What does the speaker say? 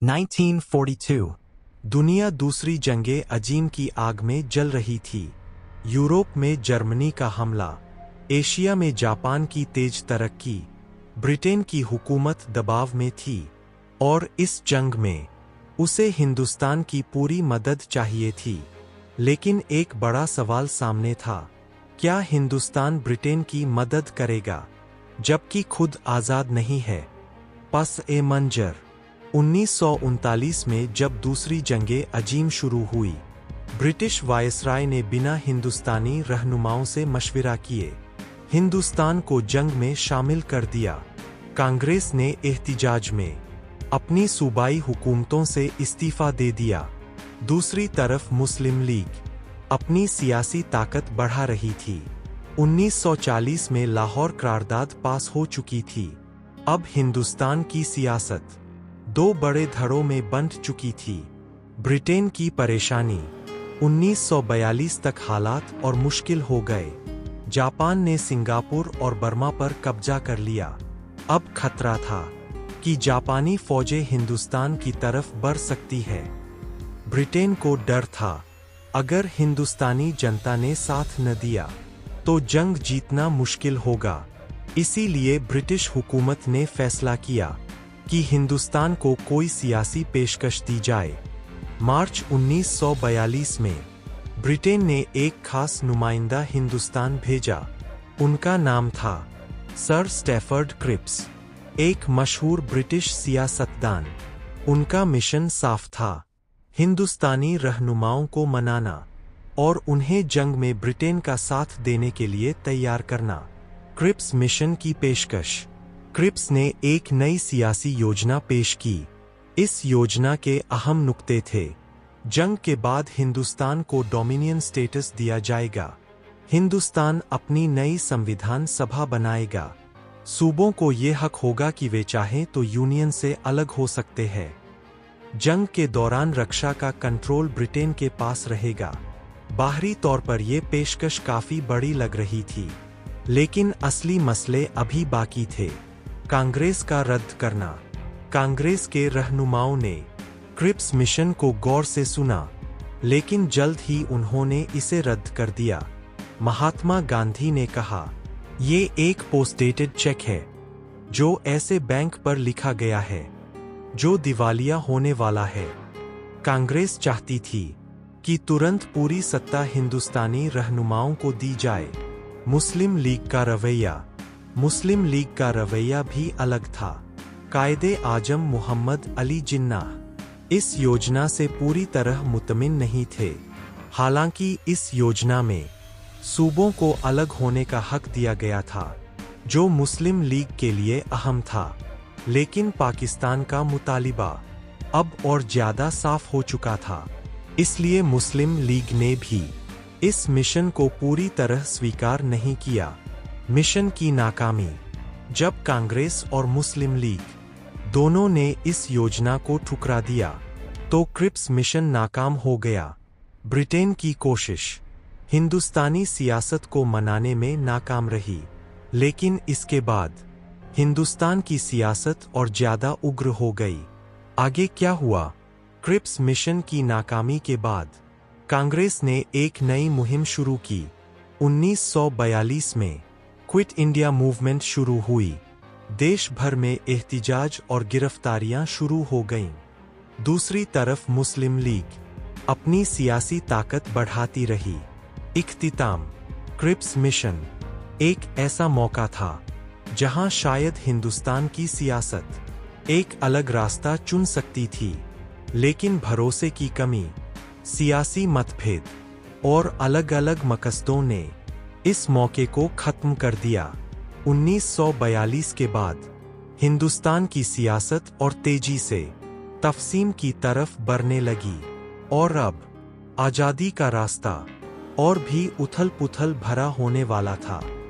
1942 दुनिया दूसरी जंगे अजीम की आग में जल रही थी। यूरोप में जर्मनी का हमला, एशिया में जापान की तेज तरक्की, ब्रिटेन की हुकूमत दबाव में थी और इस जंग में उसे हिंदुस्तान की पूरी मदद चाहिए थी। लेकिन एक बड़ा सवाल सामने था, क्या हिंदुस्तान ब्रिटेन की मदद करेगा जबकि खुद आज़ाद नहीं है? पस ए मंजर 1939 में जब दूसरी जंगे अजीम शुरू हुई, ब्रिटिश वायसराय ने बिना हिंदुस्तानी रहनुमाओं से मशविरा किए हिंदुस्तान को जंग में शामिल कर दिया। कांग्रेस ने एहतिजाज में अपनी सूबाई हुकूमतों से इस्तीफा दे दिया। दूसरी तरफ मुस्लिम लीग अपनी सियासी ताकत बढ़ा रही थी। 1940 में लाहौर करारदाद पास हो चुकी थी। अब हिंदुस्तान की सियासत दो बड़े धड़ों में बंट चुकी थी। ब्रिटेन की परेशानी 1942 तक हालात और मुश्किल हो गए। जापान ने सिंगापुर और बर्मा पर कब्जा कर लिया। अब खतरा था कि जापानी फौजें हिंदुस्तान की तरफ बढ़ सकती है। ब्रिटेन को डर था, अगर हिंदुस्तानी जनता ने साथ न दिया तो जंग जीतना मुश्किल होगा। इसीलिए ब्रिटिश हुकूमत ने फैसला किया कि हिंदुस्तान को कोई सियासी पेशकश दी जाए। मार्च 1942 में ब्रिटेन ने एक खास नुमाइंदा हिंदुस्तान भेजा। उनका नाम था सर स्टैफर्ड क्रिप्स, एक मशहूर ब्रिटिश सियासतदान। उनका मिशन साफ था, हिंदुस्तानी रहनुमाओं को मनाना और उन्हें जंग में ब्रिटेन का साथ देने के लिए तैयार करना। क्रिप्स मिशन की पेशकश। क्रिप्स ने एक नई सियासी योजना पेश की। इस योजना के अहम नुक्ते थे, जंग के बाद हिंदुस्तान को डोमिनियन स्टेटस दिया जाएगा, हिंदुस्तान अपनी नई संविधान सभा बनाएगा, सूबों को ये हक होगा कि वे चाहें तो यूनियन से अलग हो सकते हैं, जंग के दौरान रक्षा का कंट्रोल ब्रिटेन के पास रहेगा। बाहरी तौर पर यह पेशकश काफी बड़ी लग रही थी, लेकिन असली मसले अभी बाकी थे। कांग्रेस का रद्द करना। कांग्रेस के रहनुमाओं ने क्रिप्स मिशन को गौर से सुना, लेकिन जल्द ही उन्होंने इसे रद्द कर दिया। महात्मा गांधी ने कहा, ये एक पोस्टडेटेड चेक है, जो ऐसे बैंक पर लिखा गया है जो दिवालिया होने वाला है। कांग्रेस चाहती थी कि तुरंत पूरी सत्ता हिंदुस्तानी रहनुमाओं को दी जाए। मुस्लिम लीग का रवैया भी अलग था। कायदे आजम मोहम्मद अली जिन्नाह इस योजना से पूरी तरह मुतमिन नहीं थे। हालांकि इस योजना में सूबों को अलग होने का हक दिया गया था, जो मुस्लिम लीग के लिए अहम था। लेकिन पाकिस्तान का मुतालिबा अब और ज्यादा साफ हो चुका था, इसलिए मुस्लिम लीग ने भी इस मिशन को पूरी तरह स्वीकार नहीं किया। मिशन की नाकामी। जब कांग्रेस और मुस्लिम लीग दोनों ने इस योजना को ठुकरा दिया, तो क्रिप्स मिशन नाकाम हो गया। ब्रिटेन की कोशिश हिंदुस्तानी सियासत को मनाने में नाकाम रही, लेकिन इसके बाद हिंदुस्तान की सियासत और ज्यादा उग्र हो गई। आगे क्या हुआ? क्रिप्स मिशन की नाकामी के बाद कांग्रेस ने एक नई मुहिम शुरू की। 1942 में क्विट इंडिया मूवमेंट शुरू हुई। देश भर में एहतिजाज और गिरफ्तारियां शुरू हो गईं। दूसरी तरफ मुस्लिम लीग अपनी सियासी ताकत बढ़ाती रही। इख्तिताम। क्रिप्स मिशन एक ऐसा मौका था जहां शायद हिंदुस्तान की सियासत एक अलग रास्ता चुन सकती थी, लेकिन भरोसे की कमी, सियासी मतभेद और अलग-अलग मकसदों ने इस मौके को खत्म कर दिया। 1942 के बाद हिंदुस्तान की सियासत और तेजी से तफसीम की तरफ बढ़ने लगी और अब आजादी का रास्ता और भी उथल-पुथल भरा होने वाला था।